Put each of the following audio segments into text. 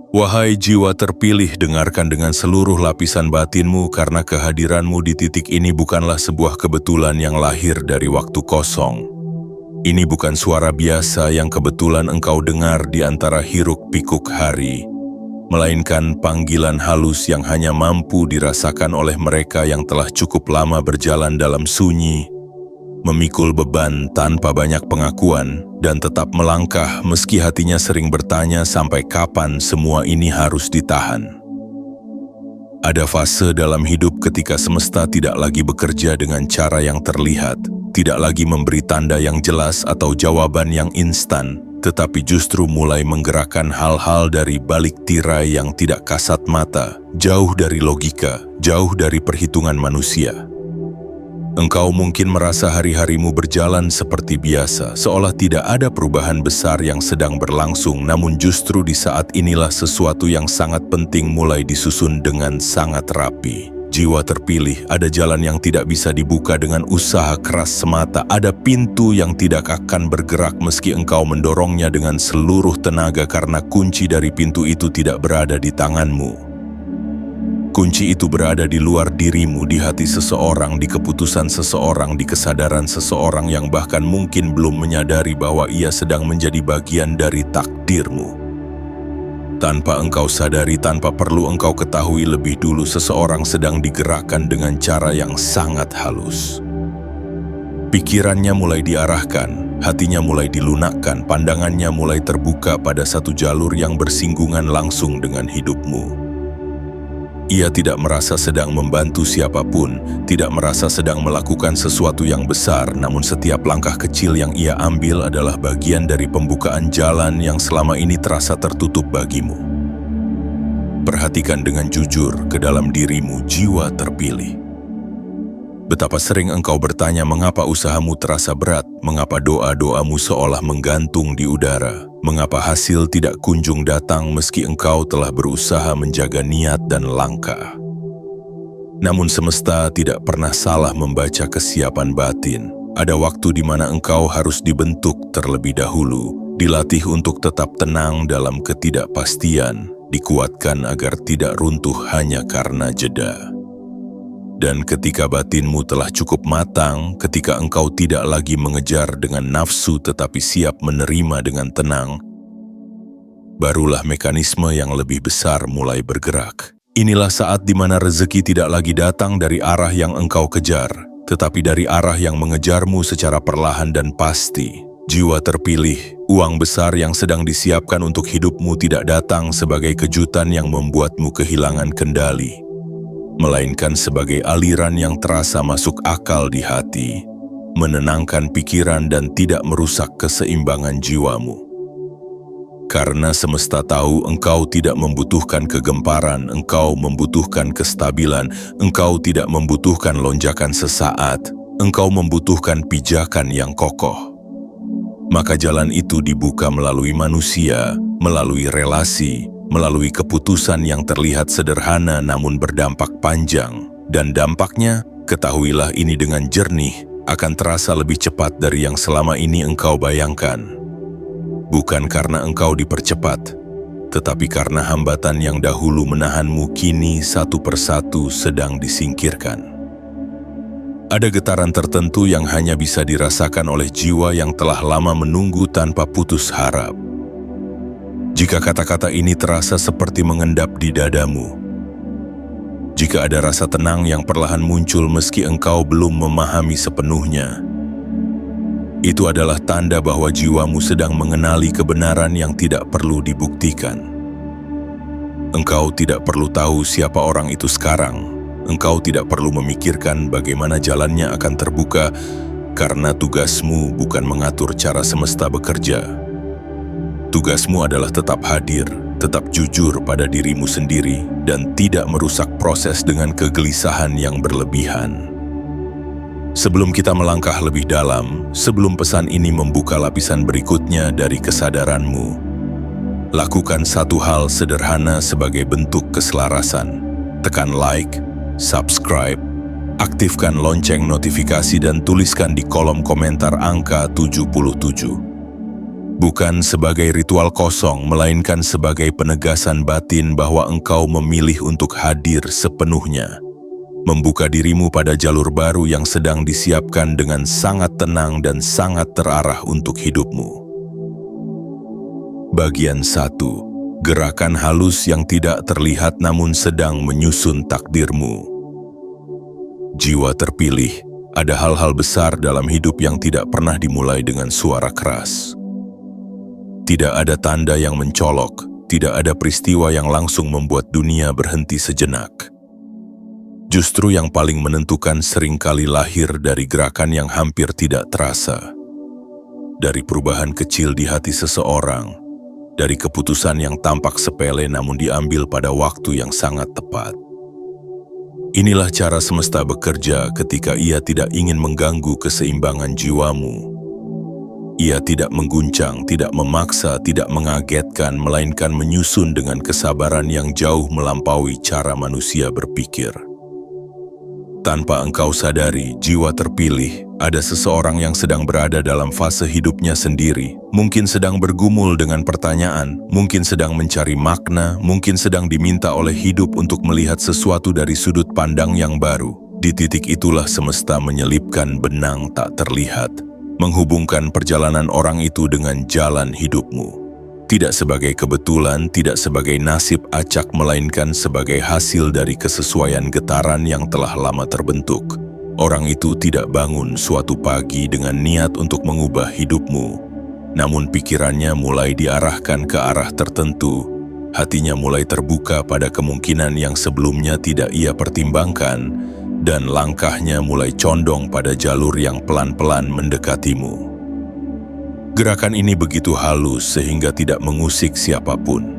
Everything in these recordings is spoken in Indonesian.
Wahai jiwa terpilih, dengarkan dengan seluruh lapisan batinmu karena kehadiranmu di titik ini bukanlah sebuah kebetulan yang lahir dari waktu kosong. Ini bukan suara biasa yang kebetulan engkau dengar di antara hiruk-pikuk hari, melainkan panggilan halus yang hanya mampu dirasakan oleh mereka yang telah cukup lama berjalan dalam sunyi, memikul beban tanpa banyak pengakuan, dan tetap melangkah meski hatinya sering bertanya sampai kapan semua ini harus ditahan. Ada fase dalam hidup ketika semesta tidak lagi bekerja dengan cara yang terlihat, tidak lagi memberi tanda yang jelas atau jawaban yang instan, tetapi justru mulai menggerakkan hal-hal dari balik tirai yang tidak kasat mata, jauh dari logika, jauh dari perhitungan manusia. Engkau mungkin merasa hari-harimu berjalan seperti biasa, seolah tidak ada perubahan besar yang sedang berlangsung, namun justru di saat inilah sesuatu yang sangat penting mulai disusun dengan sangat rapi. Jiwa terpilih, ada jalan yang tidak bisa dibuka dengan usaha keras semata, ada pintu yang tidak akan bergerak meski engkau mendorongnya dengan seluruh tenaga karena kunci dari pintu itu tidak berada di tanganmu. Kunci itu berada di luar dirimu, di hati seseorang, di keputusan seseorang, di kesadaran seseorang yang bahkan mungkin belum menyadari bahwa ia sedang menjadi bagian dari takdirmu. Tanpa engkau sadari, tanpa perlu engkau ketahui lebih dulu, seseorang sedang digerakkan dengan cara yang sangat halus. Pikirannya mulai diarahkan, hatinya mulai dilunakkan, pandangannya mulai terbuka pada satu jalur yang bersinggungan langsung dengan hidupmu. Ia tidak merasa sedang membantu siapapun, tidak merasa sedang melakukan sesuatu yang besar, namun setiap langkah kecil yang ia ambil adalah bagian dari pembukaan jalan yang selama ini terasa tertutup bagimu. Perhatikan dengan jujur ke dalam dirimu, jiwa terpilih. Betapa sering engkau bertanya mengapa usahamu terasa berat, mengapa doa-doamu seolah menggantung di udara, mengapa hasil tidak kunjung datang meski engkau telah berusaha menjaga niat dan langkah. Namun semesta tidak pernah salah membaca kesiapan batin. Ada waktu di mana engkau harus dibentuk terlebih dahulu, dilatih untuk tetap tenang dalam ketidakpastian, dikuatkan agar tidak runtuh hanya karena jeda. Dan ketika batinmu telah cukup matang, ketika engkau tidak lagi mengejar dengan nafsu tetapi siap menerima dengan tenang, barulah mekanisme yang lebih besar mulai bergerak. Inilah saat di mana rezeki tidak lagi datang dari arah yang engkau kejar, tetapi dari arah yang mengejarmu secara perlahan dan pasti. Jiwa terpilih, uang besar yang sedang disiapkan untuk hidupmu tidak datang sebagai kejutan yang membuatmu kehilangan kendali, melainkan sebagai aliran yang terasa masuk akal di hati, menenangkan pikiran dan tidak merusak keseimbangan jiwamu. Karena semesta tahu engkau tidak membutuhkan kegemparan, engkau membutuhkan kestabilan, engkau tidak membutuhkan lonjakan sesaat, engkau membutuhkan pijakan yang kokoh. Maka jalan itu dibuka melalui manusia, melalui relasi, melalui keputusan yang terlihat sederhana namun berdampak panjang. Dan dampaknya, ketahuilah ini dengan jernih, akan terasa lebih cepat dari yang selama ini engkau bayangkan. Bukan karena engkau dipercepat, tetapi karena hambatan yang dahulu menahanmu kini satu persatu sedang disingkirkan. Ada getaran tertentu yang hanya bisa dirasakan oleh jiwa yang telah lama menunggu tanpa putus harap. Jika kata-kata ini terasa seperti mengendap di dadamu, jika ada rasa tenang yang perlahan muncul meski engkau belum memahami sepenuhnya, itu adalah tanda bahwa jiwamu sedang mengenali kebenaran yang tidak perlu dibuktikan. Engkau tidak perlu tahu siapa orang itu sekarang, engkau tidak perlu memikirkan bagaimana jalannya akan terbuka, karena tugasmu bukan mengatur cara semesta bekerja. Tugasmu adalah tetap hadir, tetap jujur pada dirimu sendiri, dan tidak merusak proses dengan kegelisahan yang berlebihan. Sebelum kita melangkah lebih dalam, sebelum pesan ini membuka lapisan berikutnya dari kesadaranmu, lakukan satu hal sederhana sebagai bentuk keselarasan. Tekan like, subscribe, aktifkan lonceng notifikasi dan tuliskan di kolom komentar angka 77. Bukan sebagai ritual kosong, melainkan sebagai penegasan batin bahwa engkau memilih untuk hadir sepenuhnya. Membuka dirimu pada jalur baru yang sedang disiapkan dengan sangat tenang dan sangat terarah untuk hidupmu. Bagian 1. Gerakan halus yang tidak terlihat namun sedang menyusun takdirmu. Jiwa terpilih, ada hal-hal besar dalam hidup yang tidak pernah dimulai dengan suara keras. Tidak ada tanda yang mencolok, tidak ada peristiwa yang langsung membuat dunia berhenti sejenak. Justru yang paling menentukan seringkali lahir dari gerakan yang hampir tidak terasa. Dari perubahan kecil di hati seseorang, dari keputusan yang tampak sepele namun diambil pada waktu yang sangat tepat. Inilah cara semesta bekerja ketika ia tidak ingin mengganggu keseimbangan jiwamu. Ia tidak mengguncang, tidak memaksa, tidak mengagetkan, melainkan menyusun dengan kesabaran yang jauh melampaui cara manusia berpikir. Tanpa engkau sadari, jiwa terpilih, ada seseorang yang sedang berada dalam fase hidupnya sendiri, mungkin sedang bergumul dengan pertanyaan, mungkin sedang mencari makna, mungkin sedang diminta oleh hidup untuk melihat sesuatu dari sudut pandang yang baru. Di titik itulah semesta menyelipkan benang tak terlihat, menghubungkan perjalanan orang itu dengan jalan hidupmu. Tidak sebagai kebetulan, tidak sebagai nasib acak, melainkan sebagai hasil dari kesesuaian getaran yang telah lama terbentuk. Orang itu tidak bangun suatu pagi dengan niat untuk mengubah hidupmu, namun pikirannya mulai diarahkan ke arah tertentu, hatinya mulai terbuka pada kemungkinan yang sebelumnya tidak ia pertimbangkan, dan langkahnya mulai condong pada jalur yang pelan-pelan mendekatimu. Gerakan ini begitu halus sehingga tidak mengusik siapapun.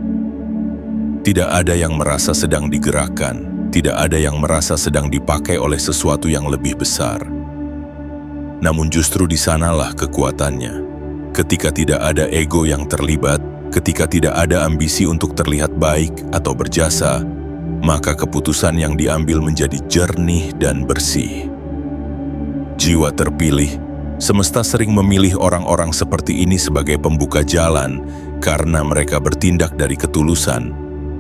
Tidak ada yang merasa sedang digerakkan, tidak ada yang merasa sedang dipakai oleh sesuatu yang lebih besar. Namun justru di sanalah kekuatannya. Ketika tidak ada ego yang terlibat, ketika tidak ada ambisi untuk terlihat baik atau berjasa, maka keputusan yang diambil menjadi jernih dan bersih. Jiwa terpilih, semesta sering memilih orang-orang seperti ini sebagai pembuka jalan karena mereka bertindak dari ketulusan,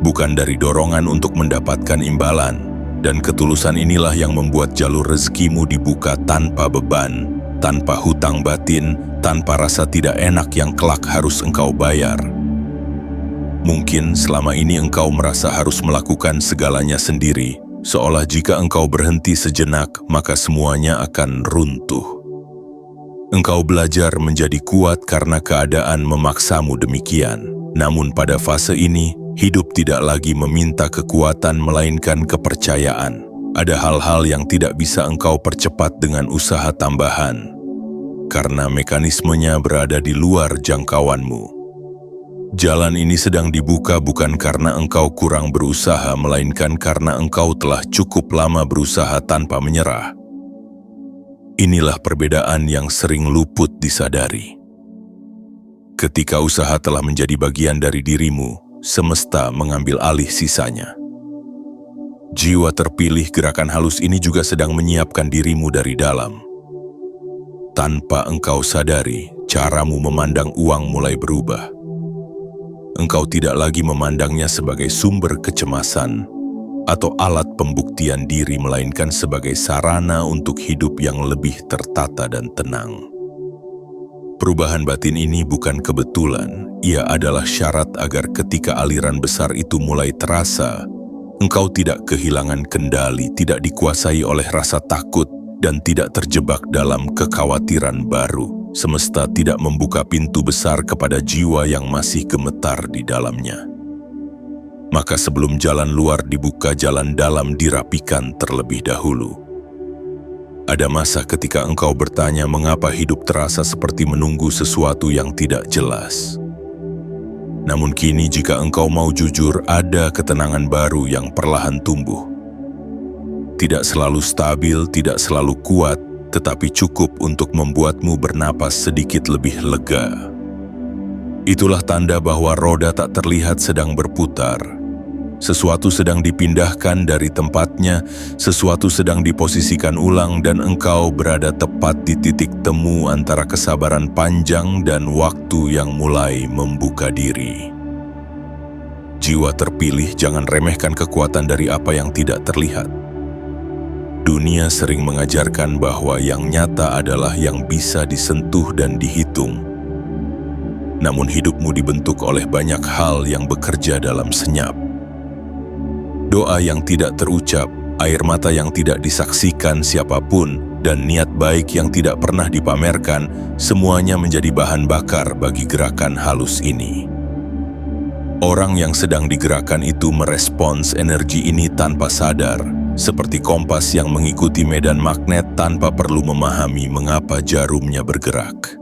bukan dari dorongan untuk mendapatkan imbalan. Dan ketulusan inilah yang membuat jalur rezekimu dibuka tanpa beban, tanpa hutang batin, tanpa rasa tidak enak yang kelak harus engkau bayar. Mungkin selama ini engkau merasa harus melakukan segalanya sendiri, seolah jika engkau berhenti sejenak, maka semuanya akan runtuh. Engkau belajar menjadi kuat karena keadaan memaksamu demikian. Namun pada fase ini, hidup tidak lagi meminta kekuatan melainkan kepercayaan. Ada hal-hal yang tidak bisa engkau percepat dengan usaha tambahan, karena mekanismenya berada di luar jangkauanmu. Jalan ini sedang dibuka bukan karena engkau kurang berusaha, melainkan karena engkau telah cukup lama berusaha tanpa menyerah. Inilah perbedaan yang sering luput disadari. Ketika usaha telah menjadi bagian dari dirimu, semesta mengambil alih sisanya. Jiwa terpilih, gerakan halus ini juga sedang menyiapkan dirimu dari dalam. Tanpa engkau sadari, caramu memandang uang mulai berubah. Engkau tidak lagi memandangnya sebagai sumber kecemasan atau alat pembuktian diri, melainkan sebagai sarana untuk hidup yang lebih tertata dan tenang. Perubahan batin ini bukan kebetulan, ia adalah syarat agar ketika aliran besar itu mulai terasa, engkau tidak kehilangan kendali, tidak dikuasai oleh rasa takut, dan tidak terjebak dalam kekhawatiran baru. Semesta tidak membuka pintu besar kepada jiwa yang masih gemetar di dalamnya. Maka sebelum jalan luar dibuka, jalan dalam dirapikan terlebih dahulu. Ada masa ketika engkau bertanya mengapa hidup terasa seperti menunggu sesuatu yang tidak jelas. Namun kini jika engkau mau jujur, ada ketenangan baru yang perlahan tumbuh. Tidak selalu stabil, tidak selalu kuat, tetapi cukup untuk membuatmu bernapas sedikit lebih lega. Itulah tanda bahwa roda tak terlihat sedang berputar, Sesuatu sedang dipindahkan dari tempatnya, sesuatu sedang diposisikan ulang dan engkau berada tepat di titik temu antara kesabaran panjang dan waktu yang mulai membuka diri. Jiwa terpilih, jangan remehkan kekuatan dari apa yang tidak terlihat. Dunia sering mengajarkan bahwa yang nyata adalah yang bisa disentuh dan dihitung. Namun hidupmu dibentuk oleh banyak hal yang bekerja dalam senyap. Doa yang tidak terucap, air mata yang tidak disaksikan siapapun, dan niat baik yang tidak pernah dipamerkan, semuanya menjadi bahan bakar bagi gerakan halus ini. Orang yang sedang digerakkan itu merespons energi ini tanpa sadar, seperti kompas yang mengikuti medan magnet tanpa perlu memahami mengapa jarumnya bergerak.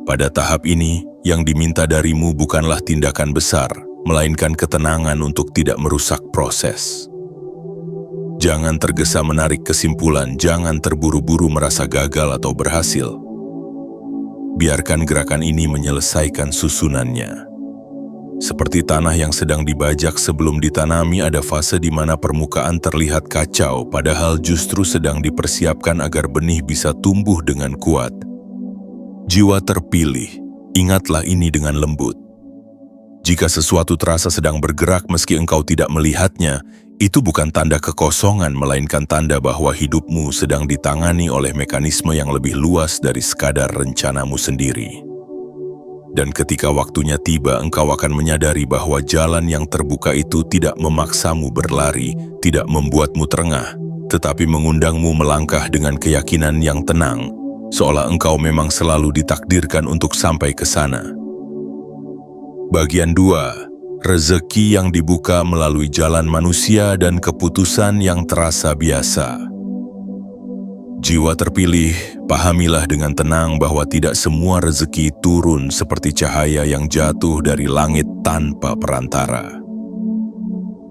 Pada tahap ini, yang diminta darimu bukanlah tindakan besar, melainkan ketenangan untuk tidak merusak proses. Jangan tergesa menarik kesimpulan, jangan terburu-buru merasa gagal atau berhasil. Biarkan gerakan ini menyelesaikan susunannya. Seperti tanah yang sedang dibajak sebelum ditanami, ada fase di mana permukaan terlihat kacau, padahal justru sedang dipersiapkan agar benih bisa tumbuh dengan kuat. Jiwa terpilih, ingatlah ini dengan lembut. Jika sesuatu terasa sedang bergerak meski engkau tidak melihatnya, itu bukan tanda kekosongan, melainkan tanda bahwa hidupmu sedang ditangani oleh mekanisme yang lebih luas dari sekadar rencanamu sendiri. Dan ketika waktunya tiba, engkau akan menyadari bahwa jalan yang terbuka itu tidak memaksamu berlari, tidak membuatmu terengah, tetapi mengundangmu melangkah dengan keyakinan yang tenang, seolah engkau memang selalu ditakdirkan untuk sampai ke sana. Bagian 2. Rezeki yang dibuka melalui jalan manusia dan keputusan yang terasa biasa. Jiwa terpilih, pahamilah dengan tenang bahwa tidak semua rezeki turun seperti cahaya yang jatuh dari langit tanpa perantara.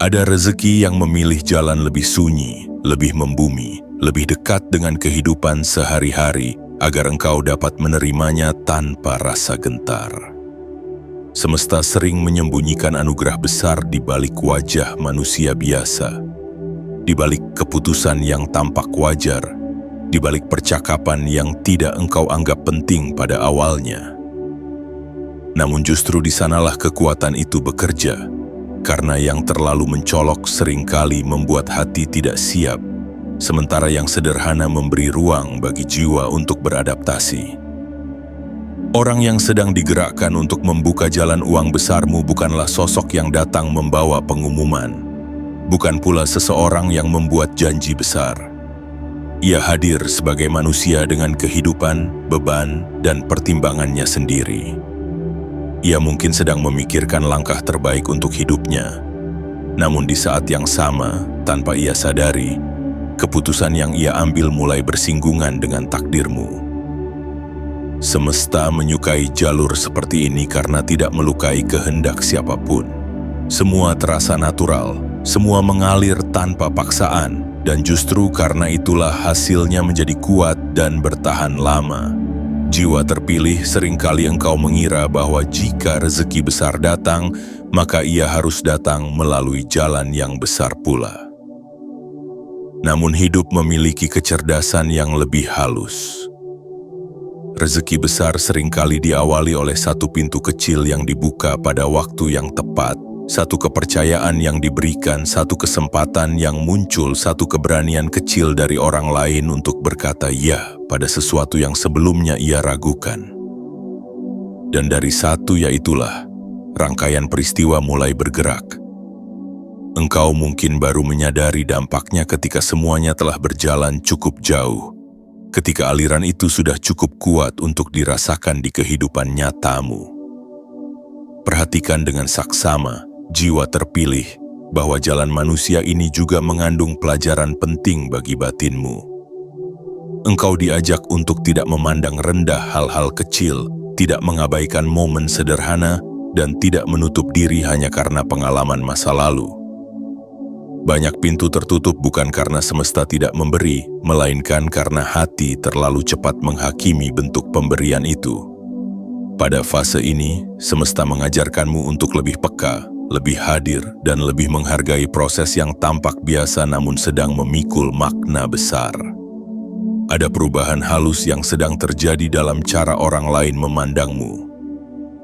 Ada rezeki yang memilih jalan lebih sunyi, lebih membumi, lebih dekat dengan kehidupan sehari-hari, agar engkau dapat menerimanya tanpa rasa gentar. Semesta sering menyembunyikan anugerah besar di balik wajah manusia biasa, di balik keputusan yang tampak wajar, di balik percakapan yang tidak engkau anggap penting pada awalnya. Namun justru di sanalah kekuatan itu bekerja, karena yang terlalu mencolok seringkali membuat hati tidak siap, sementara yang sederhana memberi ruang bagi jiwa untuk beradaptasi. Orang yang sedang digerakkan untuk membuka jalan uang besarmu bukanlah sosok yang datang membawa pengumuman, bukan pula seseorang yang membuat janji besar. Ia hadir sebagai manusia dengan kehidupan, beban, dan pertimbangannya sendiri. Ia mungkin sedang memikirkan langkah terbaik untuk hidupnya, namun di saat yang sama, tanpa ia sadari, keputusan yang ia ambil mulai bersinggungan dengan takdirmu. Semesta menyukai jalur seperti ini karena tidak melukai kehendak siapapun. Semua terasa natural, semua mengalir tanpa paksaan, dan justru karena itulah hasilnya menjadi kuat dan bertahan lama. Jiwa terpilih, seringkali engkau mengira bahwa jika rezeki besar datang, maka ia harus datang melalui jalan yang besar pula. Namun hidup memiliki kecerdasan yang lebih halus. Rezeki besar seringkali diawali oleh satu pintu kecil yang dibuka pada waktu yang tepat, satu kepercayaan yang diberikan, satu kesempatan yang muncul, satu keberanian kecil dari orang lain untuk berkata ya pada sesuatu yang sebelumnya ia ragukan. Dan dari satu ya itulah, rangkaian peristiwa mulai bergerak. Engkau mungkin baru menyadari dampaknya ketika semuanya telah berjalan cukup jauh, ketika aliran itu sudah cukup kuat untuk dirasakan di kehidupan nyatamu. Perhatikan dengan saksama, jiwa terpilih, bahwa jalan manusia ini juga mengandung pelajaran penting bagi batinmu. Engkau diajak untuk tidak memandang rendah hal-hal kecil, tidak mengabaikan momen sederhana, dan tidak menutup diri hanya karena pengalaman masa lalu. Banyak pintu tertutup bukan karena semesta tidak memberi, melainkan karena hati terlalu cepat menghakimi bentuk pemberian itu. Pada fase ini, semesta mengajarkanmu untuk lebih peka, lebih hadir, dan lebih menghargai proses yang tampak biasa namun sedang memikul makna besar. Ada perubahan halus yang sedang terjadi dalam cara orang lain memandangmu.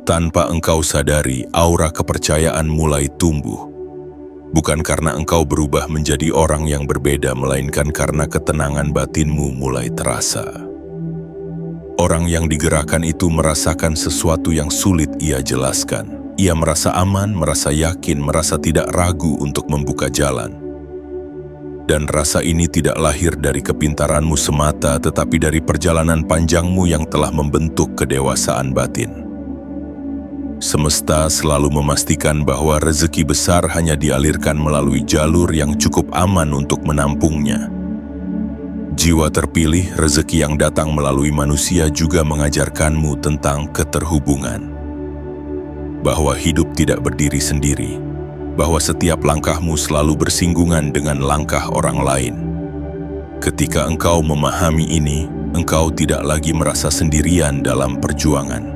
Tanpa engkau sadari, aura kepercayaan mulai tumbuh. Bukan karena engkau berubah menjadi orang yang berbeda, melainkan karena ketenangan batinmu mulai terasa. Orang yang digerakkan itu merasakan sesuatu yang sulit ia jelaskan. Ia merasa aman, merasa yakin, merasa tidak ragu untuk membuka jalan. Dan rasa ini tidak lahir dari kepintaranmu semata, tetapi dari perjalanan panjangmu yang telah membentuk kedewasaan batin. Semesta selalu memastikan bahwa rezeki besar hanya dialirkan melalui jalur yang cukup aman untuk menampungnya. Jiwa terpilih, rezeki yang datang melalui manusia juga mengajarkanmu tentang keterhubungan. Bahwa hidup tidak berdiri sendiri. Bahwa setiap langkahmu selalu bersinggungan dengan langkah orang lain. Ketika engkau memahami ini, engkau tidak lagi merasa sendirian dalam perjuangan.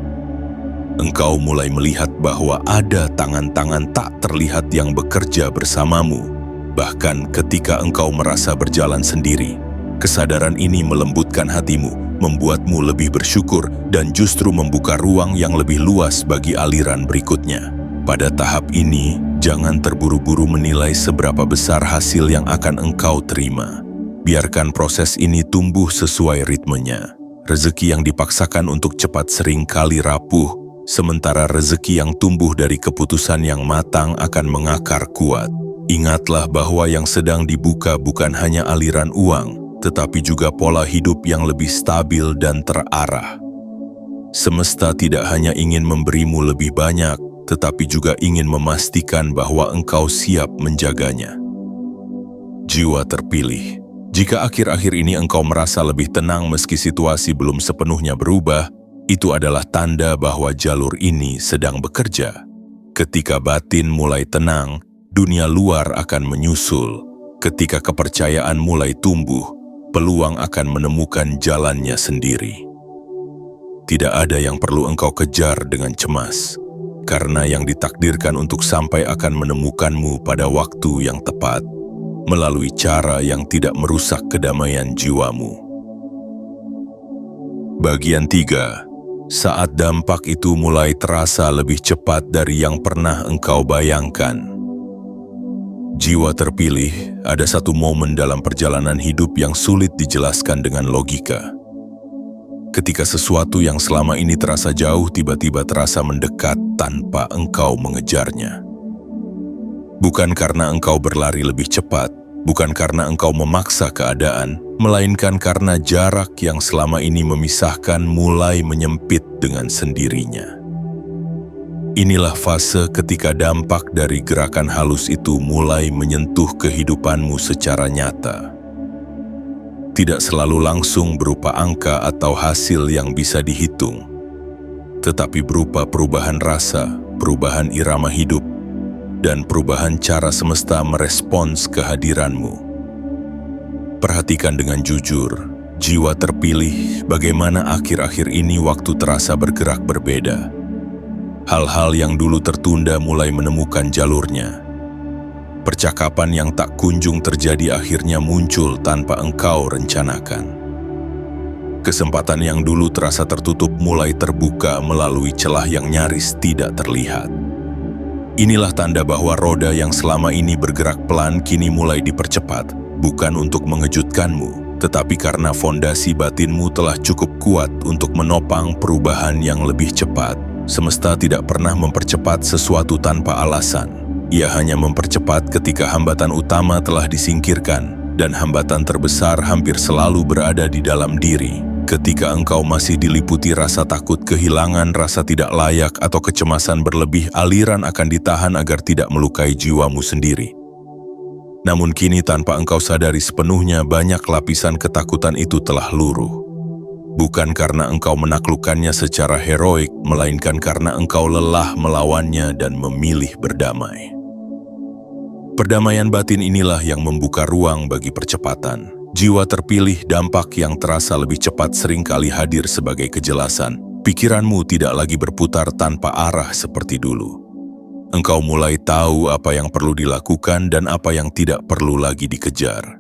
Engkau mulai melihat bahwa ada tangan-tangan tak terlihat yang bekerja bersamamu. Bahkan ketika engkau merasa berjalan sendiri, kesadaran ini melembutkan hatimu, membuatmu lebih bersyukur, dan justru membuka ruang yang lebih luas bagi aliran berikutnya. Pada tahap ini, jangan terburu-buru menilai seberapa besar hasil yang akan engkau terima. Biarkan proses ini tumbuh sesuai ritmenya. Rezeki yang dipaksakan untuk cepat sering kali rapuh, sementara rezeki yang tumbuh dari keputusan yang matang akan mengakar kuat. Ingatlah bahwa yang sedang dibuka bukan hanya aliran uang, tetapi juga pola hidup yang lebih stabil dan terarah. Semesta tidak hanya ingin memberimu lebih banyak, tetapi juga ingin memastikan bahwa engkau siap menjaganya. Jiwa terpilih, jika akhir-akhir ini engkau merasa lebih tenang meski situasi belum sepenuhnya berubah, itu adalah tanda bahwa jalur ini sedang bekerja. Ketika batin mulai tenang, dunia luar akan menyusul. Ketika kepercayaan mulai tumbuh, peluang akan menemukan jalannya sendiri. Tidak ada yang perlu engkau kejar dengan cemas, karena yang ditakdirkan untuk sampai akan menemukanmu pada waktu yang tepat, melalui cara yang tidak merusak kedamaian jiwamu. Bagian 3. Saat dampak itu mulai terasa lebih cepat dari yang pernah engkau bayangkan. Jiwa terpilih, ada satu momen dalam perjalanan hidup yang sulit dijelaskan dengan logika. Ketika sesuatu yang selama ini terasa jauh tiba-tiba terasa mendekat tanpa engkau mengejarnya. Bukan karena engkau berlari lebih cepat, bukan karena engkau memaksa keadaan, melainkan karena jarak yang selama ini memisahkan mulai menyempit dengan sendirinya. Inilah fase ketika dampak dari gerakan halus itu mulai menyentuh kehidupanmu secara nyata. Tidak selalu langsung berupa angka atau hasil yang bisa dihitung, tetapi berupa perubahan rasa, perubahan irama hidup, dan perubahan cara semesta merespons kehadiranmu. Perhatikan dengan jujur, jiwa terpilih, bagaimana akhir-akhir ini waktu terasa bergerak berbeda. Hal-hal yang dulu tertunda mulai menemukan jalurnya. Percakapan yang tak kunjung terjadi akhirnya muncul tanpa engkau rencanakan. Kesempatan yang dulu terasa tertutup mulai terbuka melalui celah yang nyaris tidak terlihat. Inilah tanda bahwa roda yang selama ini bergerak pelan kini mulai dipercepat, bukan untuk mengejutkanmu, tetapi karena fondasi batinmu telah cukup kuat untuk menopang perubahan yang lebih cepat. Semesta tidak pernah mempercepat sesuatu tanpa alasan. Ia hanya mempercepat ketika hambatan utama telah disingkirkan, dan hambatan terbesar hampir selalu berada di dalam diri. Ketika engkau masih diliputi rasa takut kehilangan, rasa tidak layak, atau kecemasan berlebih, aliran akan ditahan agar tidak melukai jiwamu sendiri. Namun kini tanpa engkau sadari sepenuhnya, banyak lapisan ketakutan itu telah luruh. Bukan karena engkau menaklukkannya secara heroik, melainkan karena engkau lelah melawannya dan memilih berdamai. Perdamaian batin inilah yang membuka ruang bagi percepatan. Jiwa terpilih, dampak yang terasa lebih cepat seringkali hadir sebagai kejelasan. Pikiranmu tidak lagi berputar tanpa arah seperti dulu. Engkau mulai tahu apa yang perlu dilakukan dan apa yang tidak perlu lagi dikejar.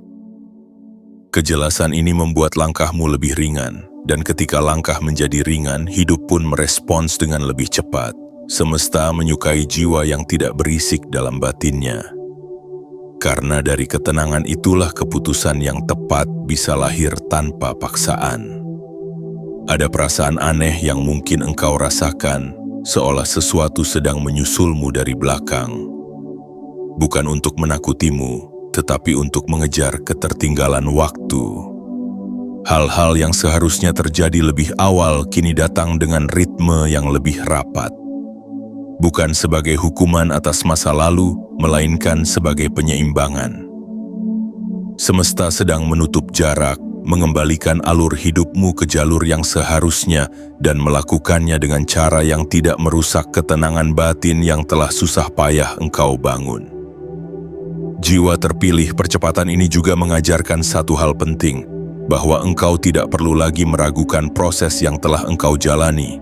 Kejelasan ini membuat langkahmu lebih ringan, dan ketika langkah menjadi ringan, hidup pun merespons dengan lebih cepat. Semesta menyukai jiwa yang tidak berisik dalam batinnya. Karena dari ketenangan itulah keputusan yang tepat bisa lahir tanpa paksaan. Ada perasaan aneh yang mungkin engkau rasakan, seolah sesuatu sedang menyusulmu dari belakang. Bukan untuk menakutimu, tetapi untuk mengejar ketertinggalan waktu. Hal-hal yang seharusnya terjadi lebih awal kini datang dengan ritme yang lebih rapat. Bukan sebagai hukuman atas masa lalu, melainkan sebagai penyeimbangan. Semesta sedang menutup jarak, mengembalikan alur hidupmu ke jalur yang seharusnya dan melakukannya dengan cara yang tidak merusak ketenangan batin yang telah susah payah engkau bangun. Jiwa terpilih, percepatan ini juga mengajarkan satu hal penting, bahwa engkau tidak perlu lagi meragukan proses yang telah engkau jalani.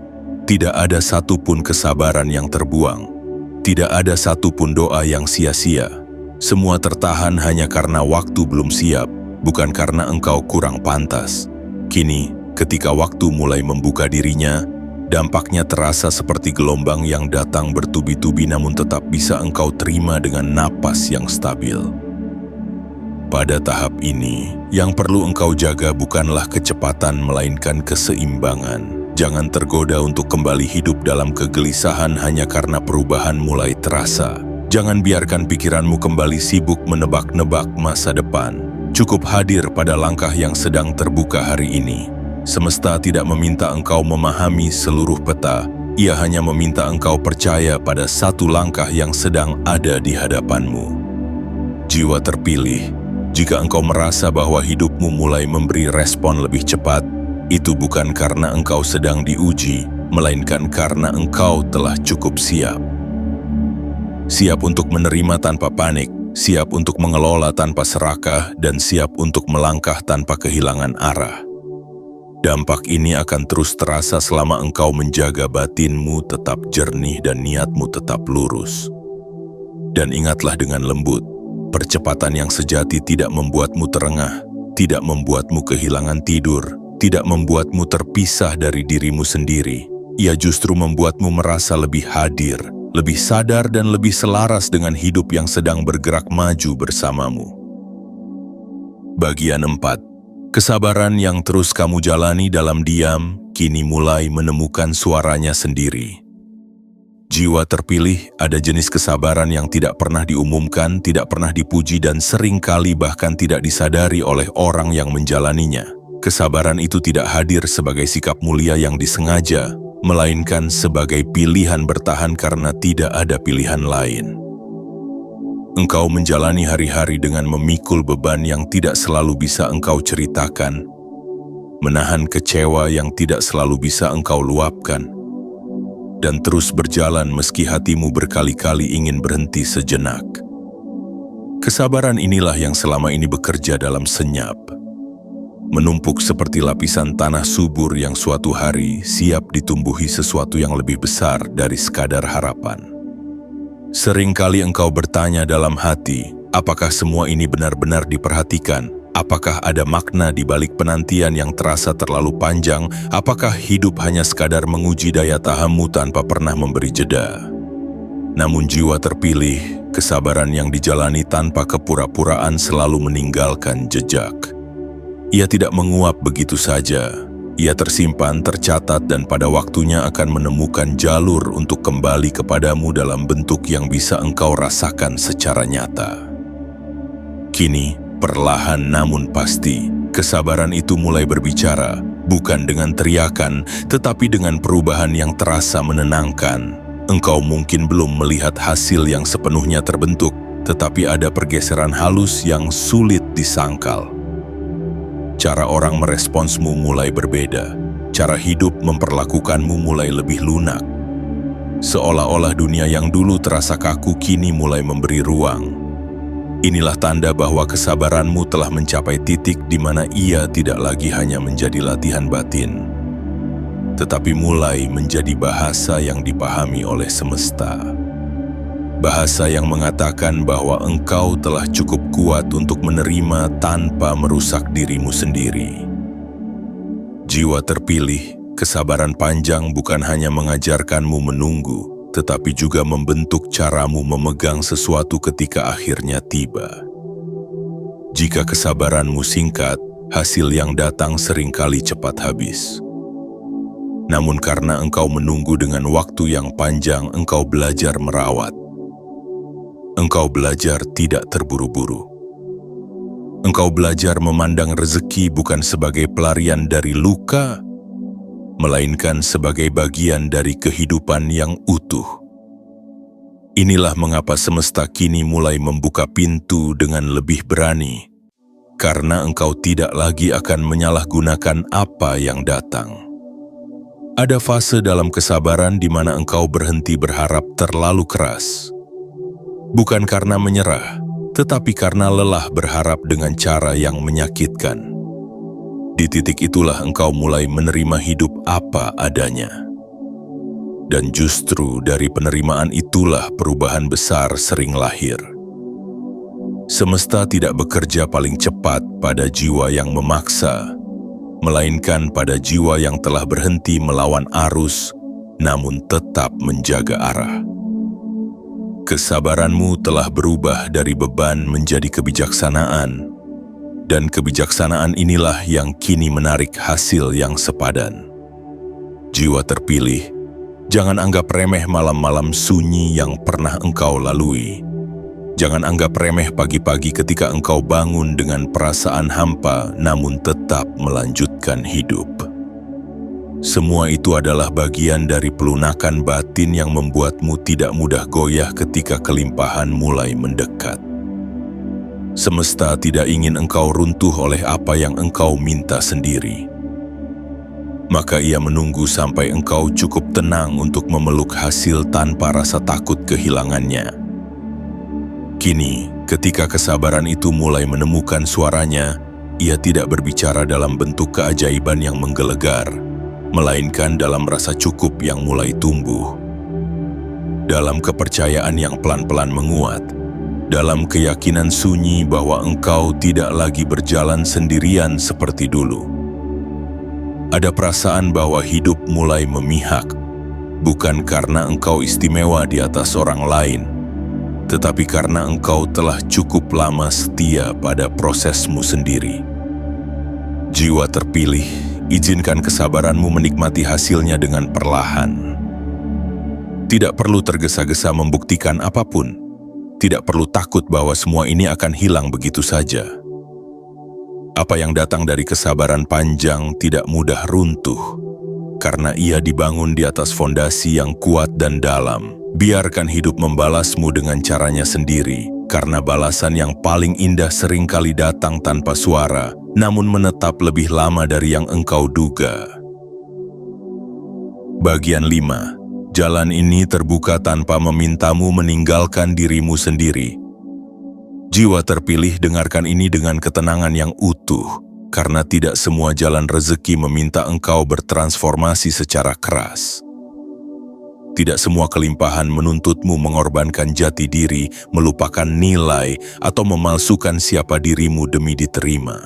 Tidak ada satupun kesabaran yang terbuang. Tidak ada satupun doa yang sia-sia. Semua tertahan hanya karena waktu belum siap, bukan karena engkau kurang pantas. Kini, ketika waktu mulai membuka dirinya, dampaknya terasa seperti gelombang yang datang bertubi-tubi namun tetap bisa engkau terima dengan napas yang stabil. Pada tahap ini, yang perlu engkau jaga bukanlah kecepatan melainkan keseimbangan. Jangan tergoda untuk kembali hidup dalam kegelisahan hanya karena perubahan mulai terasa. Jangan biarkan pikiranmu kembali sibuk menebak-nebak masa depan. Cukup hadir pada langkah yang sedang terbuka hari ini. Semesta tidak meminta engkau memahami seluruh peta. Ia hanya meminta engkau percaya pada satu langkah yang sedang ada di hadapanmu. Jiwa terpilih, jika engkau merasa bahwa hidupmu mulai memberi respon lebih cepat, itu bukan karena engkau sedang diuji, melainkan karena engkau telah cukup siap. Siap untuk menerima tanpa panik, siap untuk mengelola tanpa serakah, dan siap untuk melangkah tanpa kehilangan arah. Dampak ini akan terus terasa selama engkau menjaga batinmu tetap jernih dan niatmu tetap lurus. Dan ingatlah dengan lembut, percepatan yang sejati tidak membuatmu terengah, tidak membuatmu kehilangan tidur, tidak membuatmu terpisah dari dirimu sendiri. Ia justru membuatmu merasa lebih hadir, lebih sadar dan lebih selaras dengan hidup yang sedang bergerak maju bersamamu. Bagian 4. Kesabaran yang terus kamu jalani dalam diam, kini mulai menemukan suaranya sendiri. Jiwa terpilih, ada jenis kesabaran yang tidak pernah diumumkan, tidak pernah dipuji dan seringkali bahkan tidak disadari oleh orang yang menjalaninya. Kesabaran itu tidak hadir sebagai sikap mulia yang disengaja, melainkan sebagai pilihan bertahan karena tidak ada pilihan lain. Engkau menjalani hari-hari dengan memikul beban yang tidak selalu bisa engkau ceritakan, menahan kecewa yang tidak selalu bisa engkau luapkan, dan terus berjalan meski hatimu berkali-kali ingin berhenti sejenak. Kesabaran inilah yang selama ini bekerja dalam senyap, menumpuk seperti lapisan tanah subur yang suatu hari siap ditumbuhi sesuatu yang lebih besar dari sekadar harapan. Seringkali engkau bertanya dalam hati, apakah semua ini benar-benar diperhatikan? Apakah ada makna di balik penantian yang terasa terlalu panjang? Apakah hidup hanya sekadar menguji daya tahanmu tanpa pernah memberi jeda? Namun jiwa terpilih, kesabaran yang dijalani tanpa kepura-puraan selalu meninggalkan jejak. Ia tidak menguap begitu saja. Ia tersimpan, tercatat, dan pada waktunya akan menemukan jalur untuk kembali kepadamu dalam bentuk yang bisa engkau rasakan secara nyata. Kini, perlahan namun pasti, kesabaran itu mulai berbicara, bukan dengan teriakan, tetapi dengan perubahan yang terasa menenangkan. Engkau mungkin belum melihat hasil yang sepenuhnya terbentuk, tetapi ada pergeseran halus yang sulit disangkal. Cara orang meresponsmu mulai berbeda. Cara hidup memperlakukanmu mulai lebih lunak. Seolah-olah dunia yang dulu terasa kaku kini mulai memberi ruang. Inilah tanda bahwa kesabaranmu telah mencapai titik di mana ia tidak lagi hanya menjadi latihan batin, tetapi mulai menjadi bahasa yang dipahami oleh semesta. Bahasa yang mengatakan bahwa engkau telah cukup kuat untuk menerima tanpa merusak dirimu sendiri. Jiwa terpilih, kesabaran panjang bukan hanya mengajarkanmu menunggu, tetapi juga membentuk caramu memegang sesuatu ketika akhirnya tiba. Jika kesabaranmu singkat, hasil yang datang seringkali cepat habis. Namun karena engkau menunggu dengan waktu yang panjang, engkau belajar merawat. Engkau belajar tidak terburu-buru. Engkau belajar memandang rezeki bukan sebagai pelarian dari luka, melainkan sebagai bagian dari kehidupan yang utuh. Inilah mengapa semesta kini mulai membuka pintu dengan lebih berani, karena engkau tidak lagi akan menyalahgunakan apa yang datang. Ada fase dalam kesabaran di mana engkau berhenti berharap terlalu keras. Bukan karena menyerah, tetapi karena lelah berharap dengan cara yang menyakitkan. Di titik itulah engkau mulai menerima hidup apa adanya. Dan justru dari penerimaan itulah perubahan besar sering lahir. Semesta tidak bekerja paling cepat pada jiwa yang memaksa, melainkan pada jiwa yang telah berhenti melawan arus, namun tetap menjaga arah. Kesabaranmu telah berubah dari beban menjadi kebijaksanaan, dan kebijaksanaan inilah yang kini menarik hasil yang sepadan. Jiwa terpilih, jangan anggap remeh malam-malam sunyi yang pernah engkau lalui. Jangan anggap remeh pagi-pagi ketika engkau bangun dengan perasaan hampa namun tetap melanjutkan hidup. Semua itu adalah bagian dari pelunakan batin yang membuatmu tidak mudah goyah ketika kelimpahan mulai mendekat. Semesta tidak ingin engkau runtuh oleh apa yang engkau minta sendiri. Maka ia menunggu sampai engkau cukup tenang untuk memeluk hasil tanpa rasa takut kehilangannya. Kini, ketika kesabaran itu mulai menemukan suaranya, ia tidak berbicara dalam bentuk keajaiban yang menggelegar, melainkan dalam rasa cukup yang mulai tumbuh. Dalam kepercayaan yang pelan-pelan menguat, dalam keyakinan sunyi bahwa engkau tidak lagi berjalan sendirian seperti dulu. Ada perasaan bahwa hidup mulai memihak, bukan karena engkau istimewa di atas orang lain, tetapi karena engkau telah cukup lama setia pada prosesmu sendiri. Jiwa terpilih, izinkan kesabaranmu menikmati hasilnya dengan perlahan. Tidak perlu tergesa-gesa membuktikan apapun. Tidak perlu takut bahwa semua ini akan hilang begitu saja. Apa yang datang dari kesabaran panjang tidak mudah runtuh, karena ia dibangun di atas fondasi yang kuat dan dalam. Biarkan hidup membalasmu dengan caranya sendiri, karena balasan yang paling indah seringkali datang tanpa suara, namun menetap lebih lama dari yang engkau duga. Bagian 5. Jalan ini terbuka tanpa memintamu meninggalkan dirimu sendiri. Jiwa terpilih, dengarkan ini dengan ketenangan yang utuh, karena tidak semua jalan rezeki meminta engkau bertransformasi secara keras. Tidak semua kelimpahan menuntutmu mengorbankan jati diri, melupakan nilai, atau memalsukan siapa dirimu demi diterima.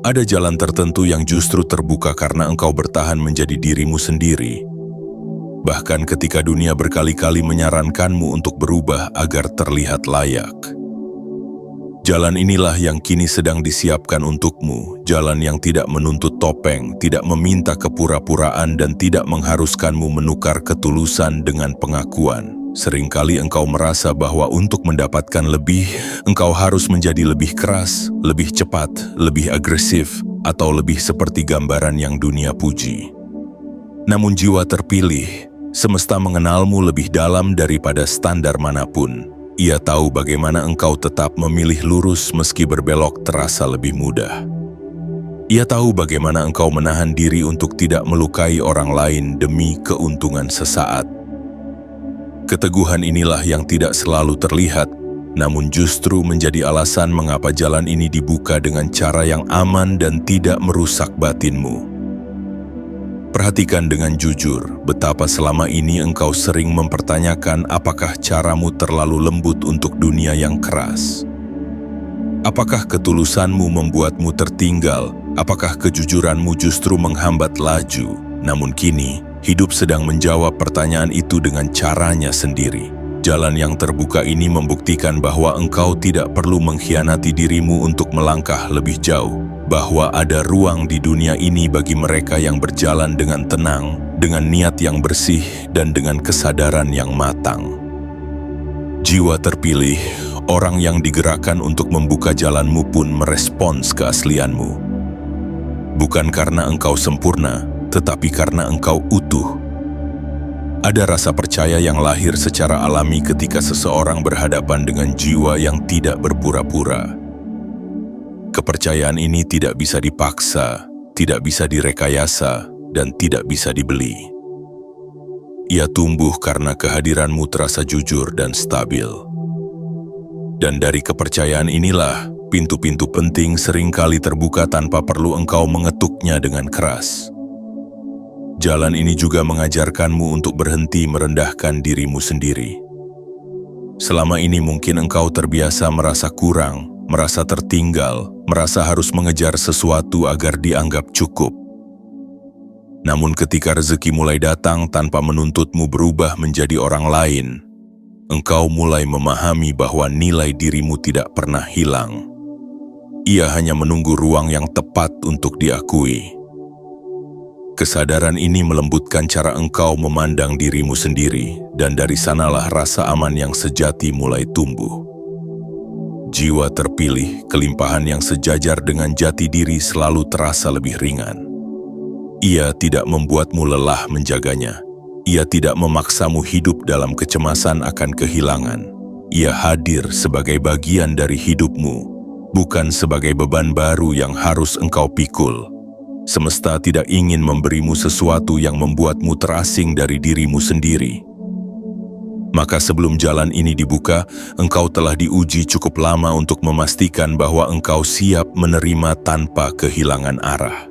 Ada jalan tertentu yang justru terbuka karena engkau bertahan menjadi dirimu sendiri. Bahkan ketika dunia berkali-kali menyarankanmu untuk berubah agar terlihat layak. Jalan inilah yang kini sedang disiapkan untukmu, jalan yang tidak menuntut topeng, tidak meminta kepura-puraan, dan tidak mengharuskanmu menukar ketulusan dengan pengakuan. Seringkali engkau merasa bahwa untuk mendapatkan lebih, engkau harus menjadi lebih keras, lebih cepat, lebih agresif, atau lebih seperti gambaran yang dunia puji. Namun jiwa terpilih, semesta mengenalmu lebih dalam daripada standar manapun. Ia tahu bagaimana engkau tetap memilih lurus meski berbelok terasa lebih mudah. Ia tahu bagaimana engkau menahan diri untuk tidak melukai orang lain demi keuntungan sesaat. Keteguhan inilah yang tidak selalu terlihat, namun justru menjadi alasan mengapa jalan ini dibuka dengan cara yang aman dan tidak merusak batinmu. Perhatikan dengan jujur betapa selama ini engkau sering mempertanyakan apakah caramu terlalu lembut untuk dunia yang keras. Apakah ketulusanmu membuatmu tertinggal? Apakah kejujuranmu justru menghambat laju? Namun kini, hidup sedang menjawab pertanyaan itu dengan caranya sendiri. Jalan yang terbuka ini membuktikan bahwa engkau tidak perlu mengkhianati dirimu untuk melangkah lebih jauh. Bahwa ada ruang di dunia ini bagi mereka yang berjalan dengan tenang, dengan niat yang bersih, dan dengan kesadaran yang matang. Jiwa terpilih, orang yang digerakkan untuk membuka jalanmu pun merespons keaslianmu. Bukan karena engkau sempurna, tetapi karena engkau utuh. Ada rasa percaya yang lahir secara alami ketika seseorang berhadapan dengan jiwa yang tidak berpura-pura. Kepercayaan ini tidak bisa dipaksa, tidak bisa direkayasa, dan tidak bisa dibeli. Ia tumbuh karena kehadiranmu terasa jujur dan stabil. Dan dari kepercayaan inilah, pintu-pintu penting seringkali terbuka tanpa perlu engkau mengetuknya dengan keras. Jalan ini juga mengajarkanmu untuk berhenti merendahkan dirimu sendiri. Selama ini mungkin engkau terbiasa merasa kurang, merasa tertinggal, merasa harus mengejar sesuatu agar dianggap cukup. Namun ketika rezeki mulai datang tanpa menuntutmu berubah menjadi orang lain, engkau mulai memahami bahwa nilai dirimu tidak pernah hilang. Ia hanya menunggu ruang yang tepat untuk diakui. Kesadaran ini melembutkan cara engkau memandang dirimu sendiri, dan dari sanalah rasa aman yang sejati mulai tumbuh. Jiwa terpilih, kelimpahan yang sejajar dengan jati diri selalu terasa lebih ringan. Ia tidak membuatmu lelah menjaganya. Ia tidak memaksamu hidup dalam kecemasan akan kehilangan. Ia hadir sebagai bagian dari hidupmu, bukan sebagai beban baru yang harus engkau pikul. Semesta tidak ingin memberimu sesuatu yang membuatmu terasing dari dirimu sendiri. Maka sebelum jalan ini dibuka, engkau telah diuji cukup lama untuk memastikan bahwa engkau siap menerima tanpa kehilangan arah.